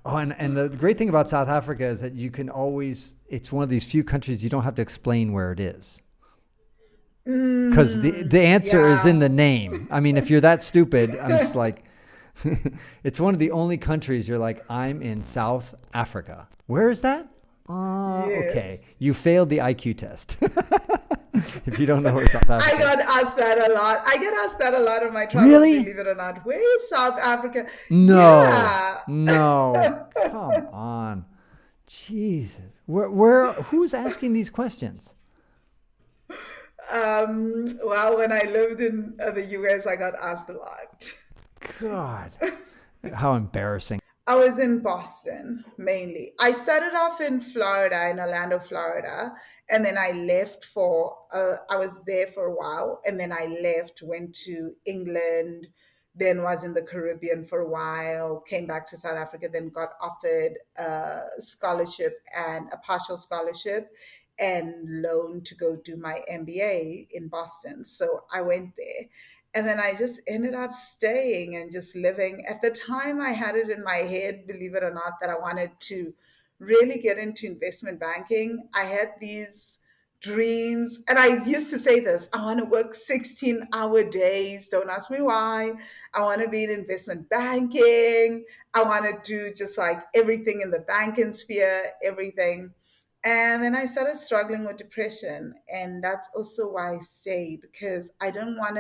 Oh, and the great thing about South Africa is that you can always, it's one of these few countries you don't have to explain where it is. Because the answer is in Yeah. the name. I mean, if you're that stupid, I'm just like, it's one of the only countries you're like, I'm in South Africa. Where is that? Okay. Yes. You failed the IQ test. If you don't know where South I Africa is. got asked that a lot. I get asked that a lot on my travels, Really? believe it or not. Where is South Africa? No. Yeah. No. Come on. Jesus. Who's asking these questions? Well, when I lived in the US, I got asked a lot. God. How embarrassing. I was in Boston mainly. I started off in Florida, in Orlando, Florida, and then I left for, I was there for a while, and then I left, went to England, then was in the Caribbean for a while, came back to South Africa, then got offered a scholarship and a partial scholarship and loan to go do my MBA in Boston. So I went there. And then I just ended up staying and just living. At the time, I had it in my head, believe it or not, that I wanted to really get into investment banking. I had these dreams, and I used to say this: I want to work 16-hour days. Don't ask me why. I want to be in investment banking. I want to do just like everything in the banking sphere, everything. And then I started struggling with depression. And that's also why I stayed, because I don't want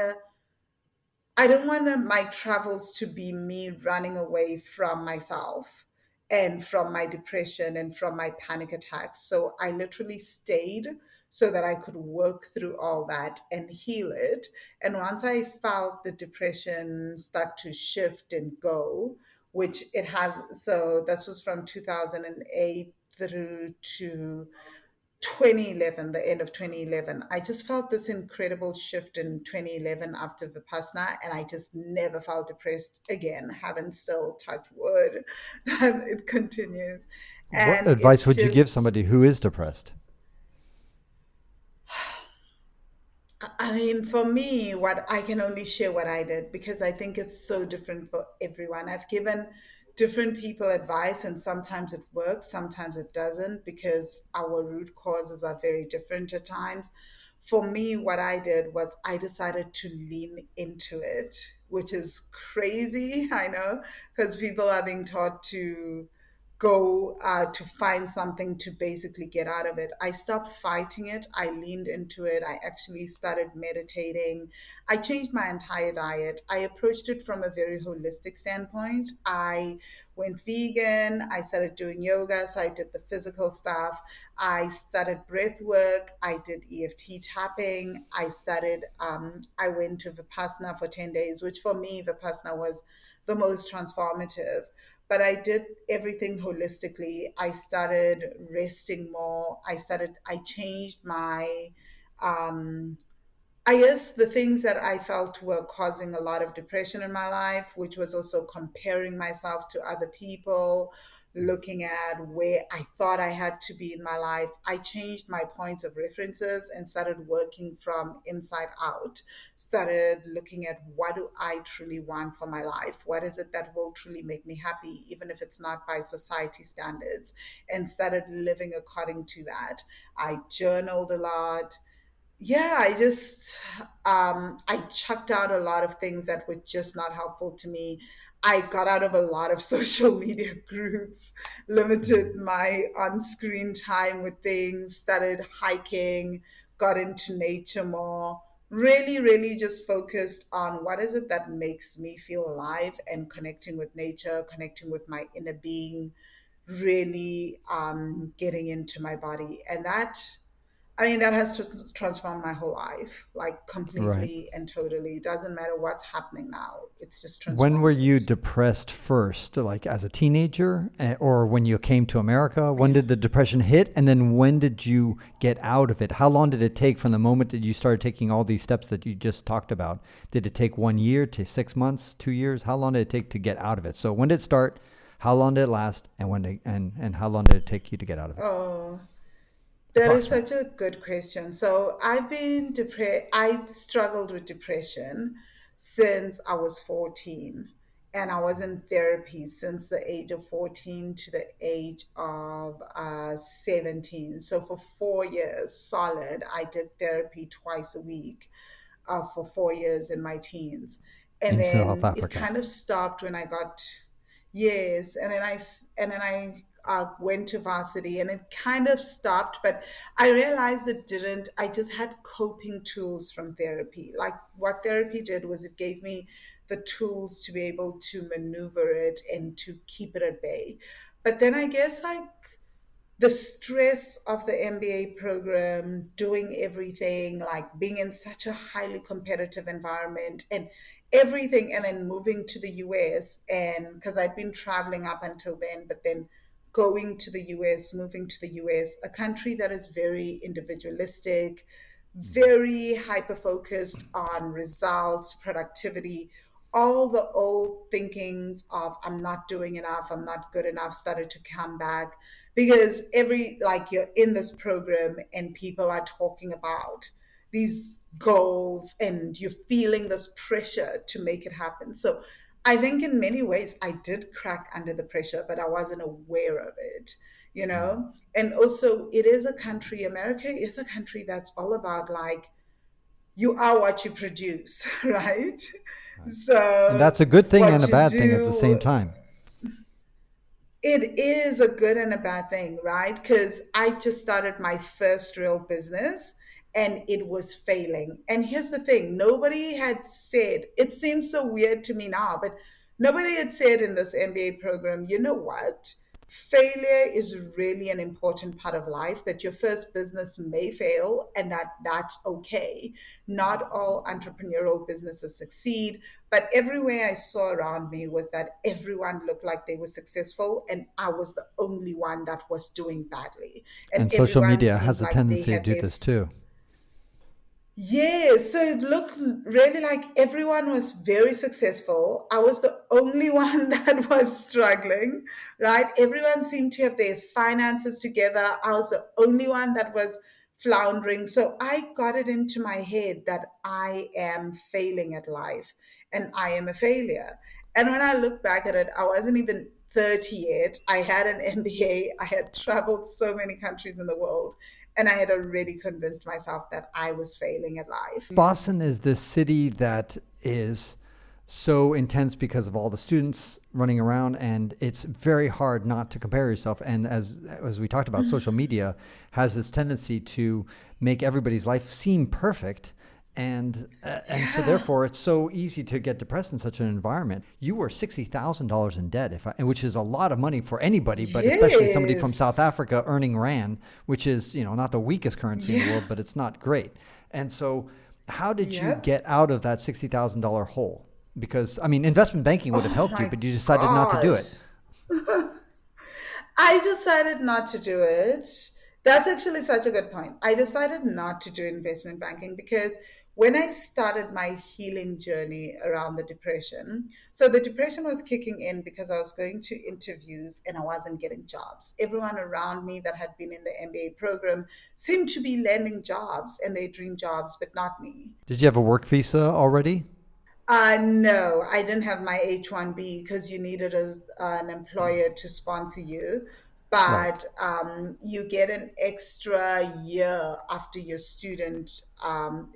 my travels to be me running away from myself and from my depression and from my panic attacks. So I literally stayed so that I could work through all that and heal it. And once I felt the depression start to shift and go, which it has, so this was from 2008 through to 2011, the end of 2011, I just felt this incredible shift in 2011 after Vipassana, and I just never felt depressed again. Haven't still touched wood that it continues. What And advice it's would you give just, somebody who is depressed? I mean, for me, what I can only share what I did because I think it's so different for everyone. I've given different people advice, and sometimes it works, sometimes it doesn't, because our root causes are very different at times. For me, what I did was I decided to lean into it, which is crazy, I know, because people are being taught to go to find something to basically get out of it. I stopped fighting it. I leaned into it. I actually started meditating. I changed my entire diet. I approached it from a very holistic standpoint. I went vegan. I started doing yoga. So I did the physical stuff. I started breath work. I did EFT tapping. I went to Vipassana for 10 days, which for me, Vipassana was the most transformative, but I did everything holistically. I started resting more. I changed my, um, I guess the things that I felt were causing a lot of depression in my life, which was also comparing myself to other people, looking at where I thought I had to be in my life. I changed my points of references and started working from inside out. Started looking at what do I truly want for my life? What is it that will truly make me happy, even if it's not by society standards? And started living according to that. I journaled a lot. Yeah, I chucked out a lot of things that were just not helpful to me. I got out of a lot of social media groups, limited my on-screen time with things, started hiking, got into nature more. Really, really just focused on what is it that makes me feel alive and connecting with nature, connecting with my inner being, really getting into my body. And that, I mean, that has just transformed my whole life, like Right. completely and totally. It doesn't matter what's happening now, it's just When were transformed you it. depressed first? Like as a teenager, or when you came to America? When Yeah. did the depression hit? And then when did you get out of it? How long did it take from the moment that you started taking all these steps that you just talked about? Did it take 1 year to 6 months, 2 years? How long did it take to get out of it? So when did it start? How long did it last? And and how long did it take you to get out of it? Oh, that is Approximately. such a good question. So I've been depressed. I struggled with depression since I was 14. And I was in therapy since the age of 14 to the age of 17. So for 4 years solid, I did therapy twice a week for 4 years in my teens. And in South then it Africa. kind of stopped when I got, yes. And then I went to varsity and it kind of stopped, but I realized it didn't. I just had coping tools from therapy. Like what therapy did was it gave me the tools to be able to maneuver it and to keep it at bay. But then I guess like the stress of the MBA program, doing everything, like being in such a highly competitive environment and everything, and then moving to the US. And because I'd been traveling up until then, but then going to the US, moving to the US, a country that is very individualistic, very hyper focused on results, productivity. All the old thinkings of I'm not doing enough, I'm not good enough started to come back because like you're in this program and people are talking about these goals and you're feeling this pressure to make it happen. So I think in many ways I did crack under the pressure, but I wasn't aware of it, you Mm. know? And also, it is a country, America is a country that's all about like, you are what you produce, right? Right. And So, that's a good thing and what a you bad thing at the do, same time. it is a good and a bad thing, right? Because I just started my first real business and it was failing. And here's the thing, nobody had said, it seems so weird to me now, but nobody had said in this MBA program, you know what? Failure is really an important part of life, that your first business may fail and that's okay. Not all entrepreneurial businesses succeed, but everywhere I saw around me was that everyone looked like they were successful and I was the only one that was doing badly. And And social everyone media seemed has a like they tendency to had do their. this too. Yes, so it looked really like everyone was very successful. I was the only one that was struggling, right? Everyone seemed to have their finances together. I was the only one that was floundering. So I got it into my head that I am failing at life and I am a failure. And when I look back at it, I wasn't even 30 yet. I had an MBA. I had traveled so many countries in the world and I had already convinced myself that I was failing at life. Boston is this city that is so intense because of all the students running around, and it's very hard not to compare yourself. And as we talked about, social media has this tendency to make everybody's life seem perfect. And so Yeah. therefore it's so easy to get depressed in such an environment. You were $60,000 in debt, which is a lot of money for anybody, but especially somebody from South Yes. Africa earning rand, which is not the weakest currency in the Yeah. world, but it's not great. And so, how did you Yep. get out of that $60,000 hole? Because I mean, investment banking would have Oh helped you, my but you decided not to do it. gosh. I decided not to do it. That's actually such a good point. I decided not to do investment banking because when I started my healing journey around the depression, so the depression was kicking in because I was going to interviews and I wasn't getting jobs. Everyone around me that had been in the MBA program seemed to be landing jobs and they dream jobs, but not me. Did you have a work visa already? No, I didn't have my H-1B because you needed an employer to sponsor you. Right. But you get an extra year after your student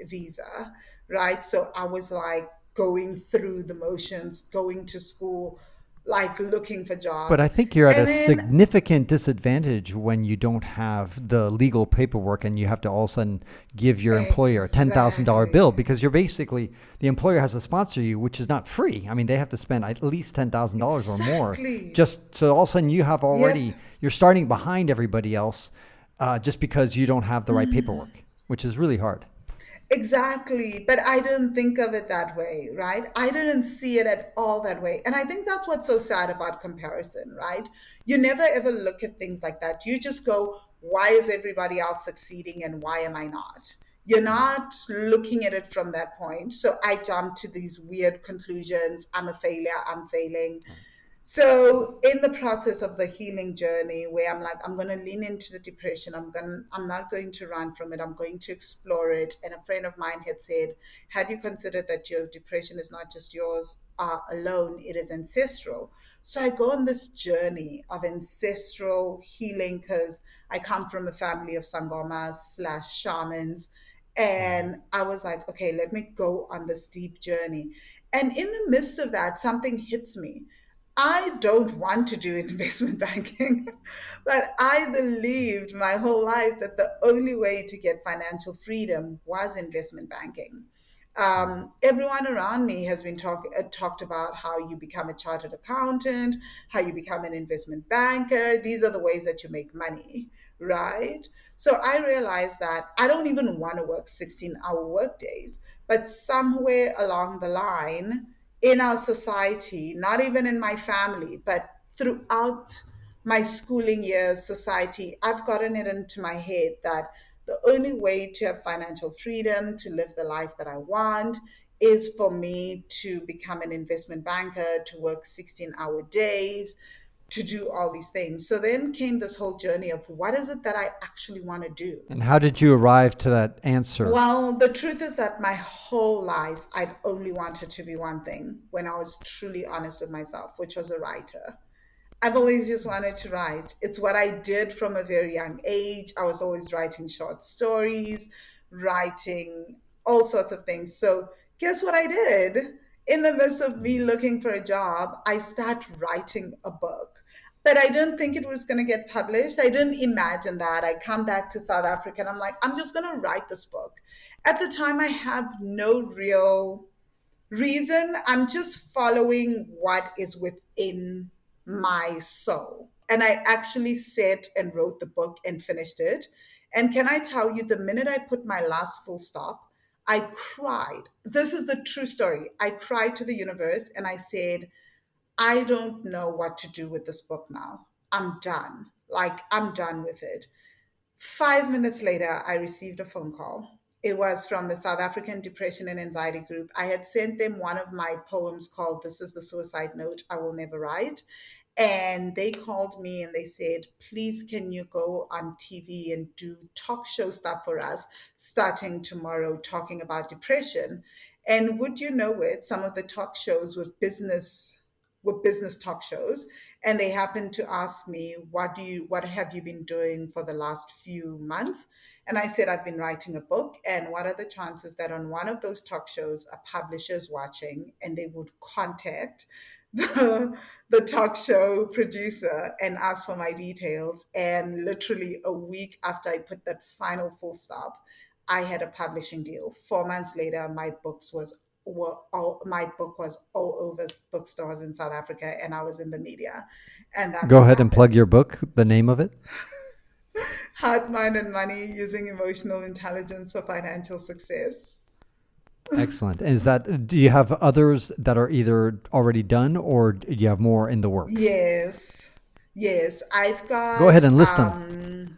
visa, right? So I was like going through the motions, going to school, like looking for But jobs. I think you're at And a then, significant disadvantage when you don't have the legal paperwork and you have to all of a sudden give your employer a $10,000 bill, exactly, because you're basically, the employer has to sponsor you, which is not free. I mean, they have to spend at least $10,000 or more, exactly. just so all of a sudden you have Yep. already, you're starting behind everybody else, just because you don't have the right paperwork, which is really hard. Exactly. But I didn't think of it that way, right? I didn't see it at all that way. And I think that's what's so sad about comparison, right? You never ever look at things like that. You just go, why is everybody else succeeding and why am I not? You're not looking at it from that point. So I jumped to these weird conclusions. I'm a failure. I'm failing. So in the process of the healing journey, where I'm like, I'm going to lean into the depression. I'm not going to run from it. I'm going to explore it. And a friend of mine had said, had you considered that your depression is not just yours alone, it is ancestral. So I go on this journey of ancestral healing because I come from a family of sangomas slash shamans. And I was like, okay, let me go on this deep journey. And in the midst of that, something hits me. I don't want to do investment banking, but I believed my whole life that the only way to get financial freedom was investment banking. Everyone around me has been talked about how you become a chartered accountant, how you become an investment banker. These are the ways that you make money, right? So I realized that I don't even want to work 16-hour work days, but somewhere along the line in our society, not even in my family, but throughout my schooling years, society, I've gotten it into my head that the only way to have financial freedom, to live the life that I want, is for me to become an investment banker, to work 16-hour days, to do all these things. So then came this whole journey of what is it that I actually want to do? And how did you arrive to that answer? Well, the truth is that my whole life, I'd only wanted to be one thing when I was truly honest with myself, which was a writer. I've always just wanted to write. It's what I did from a very young age. I was always writing short stories, writing all sorts of things. So, guess what I did? In the midst of me looking for a job, I started writing a book. But I didn't think it was going to get published. I didn't imagine that. I come back to South Africa and I'm like, I'm just going to write this book. At the time, I have no real reason. I'm just following what is within my soul. And I actually sat and wrote the book and finished it. And can I tell you, the minute I put my last full stop, I cried. This is the true story. I cried to the universe and I said, I don't know what to do with this book now. I'm done. Like, I'm done with it. 5 minutes later, I received a phone call. It was from the South African Depression and Anxiety Group. I had sent them one of my poems called This is the Suicide Note I Will Never Write. And they called me and they said, please, can you go on TV and do talk show stuff for us starting tomorrow, talking about depression? And would you know it, some of the talk shows were business talk shows, and they happened to ask me, what have you been doing for the last few months? And I said, I've been writing a book. And what are the chances that on one of those talk shows a publisher's watching and they would contact the talk show producer and ask for my details? And literally a week after I put that final full stop, I had a publishing deal. 4 months later, my book was all over bookstores in South Africa, and I was in the media, and that's Go what ahead and plug happened. your book, the name of it. Heart, Mind, and Money: Using Emotional Intelligence for Financial Success. Excellent. And do you have others that are either already done or do you have more in the works? Yes, yes, Go ahead and list them.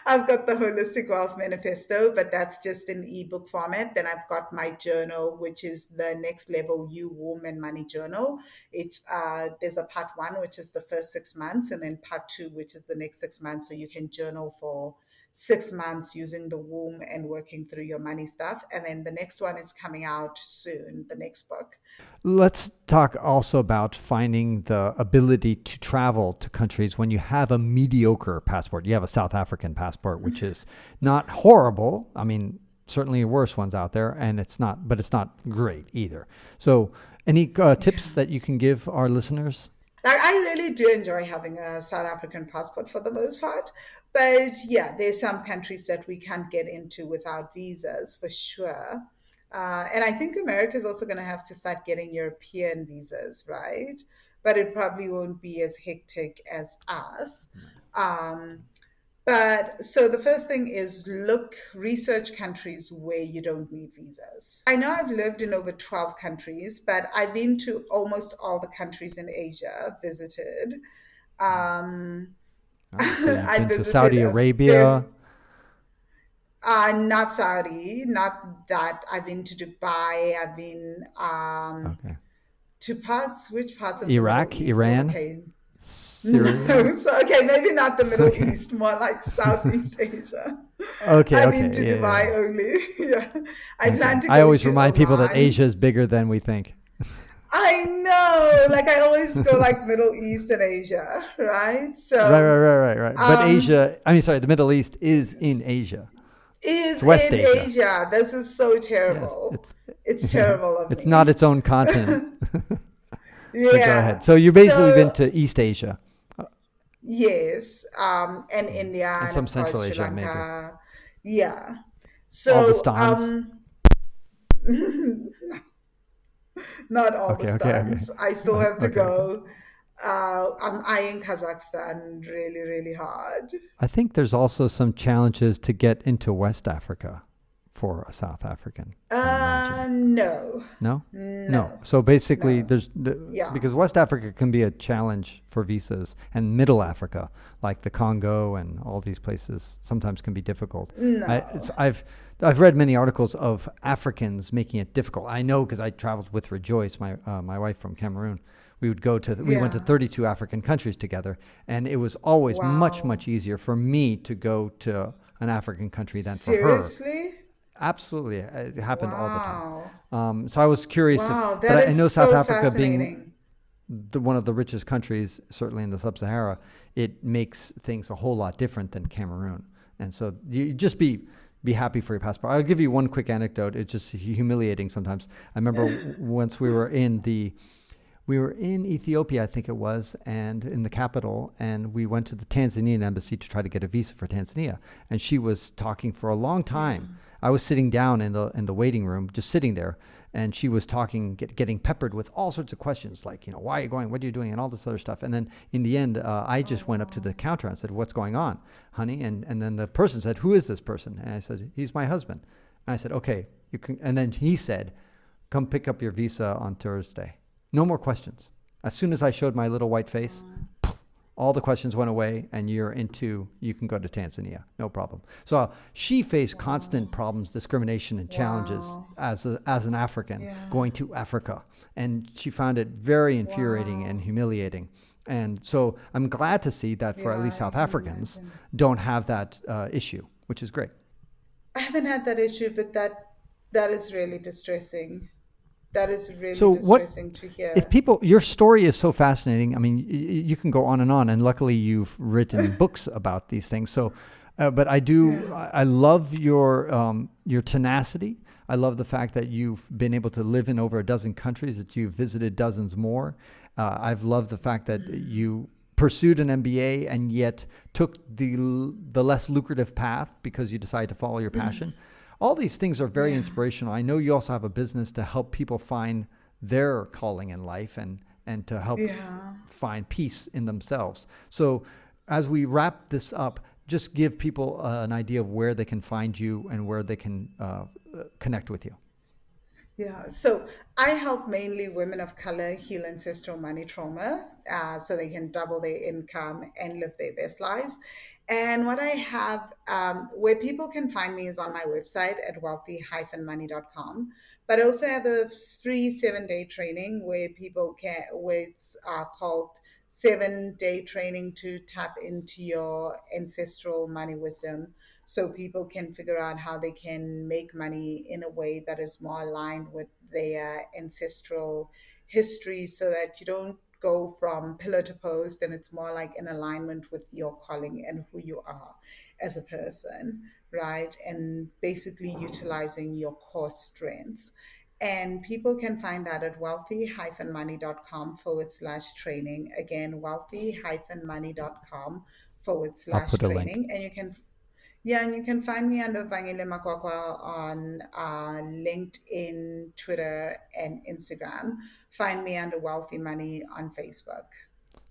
I've got the Holistic Wealth Manifesto, but that's just in ebook format. Then I've got my journal, which is the Next Level You Womb and Money Journal. It's there's a part one, which is the first 6 months, and then part two, which is the next 6 months. So you can journal for 6 months using the womb and working through your money stuff. And then the next one is coming out soon, the next book. Let's talk also about finding the ability to travel to countries when you have a mediocre passport. You have a South African passport, which is not horrible. I mean, certainly worse ones out there, and but it's not great either. So, any tips that you can give our listeners? Like, I really do enjoy having a South African passport for the most part. But yeah, there's some countries that we can't get into without visas for sure. And I think America is also going to have to start getting European visas, right? But it probably won't be as hectic as us. Um, but so the first thing is research countries where you don't need visas. I know I've lived in over 12 countries, but I've been to almost all the countries in Asia, visited. Um, Oh, so you've I been to visited Saudi a very, Arabia. not Saudi, not that. I've been to Dubai, I've been Okay. which parts of the Middle Iraq, East? So, Iran, okay. Syria. No, so okay, maybe not the Middle Okay. East, more like Southeast Asia. Okay. I've been Okay. to Yeah. Dubai only. Yeah. I Okay. plan to I go always to remind people that Oman. Asia is bigger than we think. I know, like I always go like Middle East and Asia, right? Right, right, So, right, right, right. But um, Asia, I mean, sorry, the Middle East is in Asia. It's is West in Asia. Asia. This is so Yes, terrible. it's It's yeah, terrible of it's not me. its own continent. But go ahead. Yeah. So you've basically been So, to East Asia, yes, and India, and and some of course Central Sri Asia, maybe Lanka. Yeah. all the So, stans. not all the Okay, okay, stunts. I still okay, have to okay, okay. go. I'm eyeing Kazakhstan really, really hard. I think there's also some challenges to get into West Africa for a South African. I'm imagining. No, No, no. no, So basically, no. there's Yeah. because West Africa can be a challenge for visas, and Middle Africa, like the Congo and all these places, sometimes can be difficult. No. I've read many articles of Africans making it difficult. I know because I traveled with Rejoice, my wife from Cameroon. We went to Yeah. 32 African countries together, and it was always Wow. much easier for me to go to an African country than for her. Seriously? Absolutely, it happened all the time. Wow. So I was curious if, Wow. but That I is know South so Africa being fascinating. one of the richest countries, certainly in the sub-Sahara, it makes things a whole lot different than Cameroon. And so you just be happy for your passport. I'll give you one quick anecdote. It's just humiliating sometimes. I remember once we were in Ethiopia, I think it was, and in the capital, and we went to the Tanzanian embassy to try to get a visa for Tanzania. And she was talking for a long time. I was sitting down in the waiting room, just sitting there, and she was talking, getting peppered with all sorts of questions, like, why are you going? What are you doing? And all this other stuff. And then in the end, I just went up to the counter and said, "What's going on, honey?" And then the person said, "Who is this person?" And I said, "He's my husband." And I said, "Okay, you can." And then he said, "Come pick up your visa on Thursday." No more questions. As soon as I showed my little white face, all the questions went away, and you can go to Tanzania, no problem. So she faced constant problems, discrimination, and challenges Wow. as an African Yeah. going to Africa, and she found it very infuriating and Wow. humiliating. And so I'm glad to see that for Yeah, at least I South can Africans imagine. don't have that issue, which is great. I haven't had that issue, but that is really distressing. That is really So what distressing to if hear. people, your story is so fascinating. I mean, you can go on, and luckily you've written books about these things. So, but Yeah. I love your tenacity. I love the fact that you've been able to live in over a dozen countries, that you've visited dozens more. I've loved the fact that you pursued an MBA and yet took the less lucrative path because you decided to follow your passion. All these things are very Yeah. inspirational. I know you also have a business to help people find their calling in life and to help Yeah. find peace in themselves. So as we wrap this up, just give people an idea of where they can find you and where they can connect with you. Yeah, so I help mainly women of color heal ancestral money trauma so they can double their income and live their best lives. And what I have, where people can find me is on my website at wealthy-money.com. But I also have a free 7-day training where it's called 7-day training to tap into your ancestral money wisdom so people can figure out how they can make money in a way that is more aligned with their ancestral history so that you don't go from pillar to post and it's more like in alignment with your calling and who you are as a person, right? And basically utilizing your core strengths. And people can find that at wealthy-money.com/training. Again, wealthy-money.com forward I'll slash put a link. training. And you can yeah, and you can find me under Vangile Makwakwa on LinkedIn, Twitter, and Instagram. Find me under Wealthy Money on Facebook.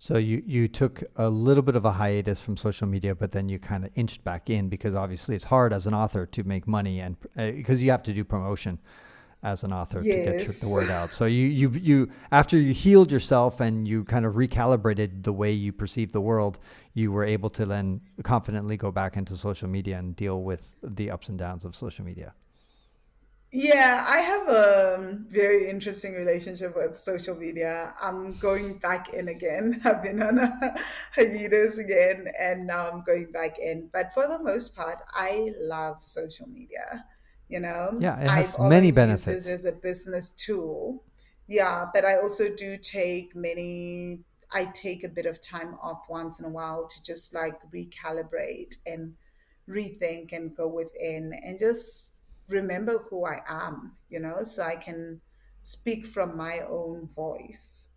So you took a little bit of a hiatus from social media, but then you kind of inched back in because obviously it's hard as an author to make money and because you have to do promotion as an author to get the Yes. word out. So you after you healed yourself and you kind of recalibrated the way you perceive the world, you were able to then confidently go back into social media and deal with the ups and downs of social media. Yeah, I have a very interesting relationship with social media. I'm going back in again. I've been on a hiatus again, and now I'm going back in. But for the most part, I love social media. Yeah, it I've has many always used it benefits. as a business tool. Yeah, but I also do take many, I take a bit of time off once in a while to just like recalibrate and rethink and go within and just remember who I am, so I can speak from my own voice.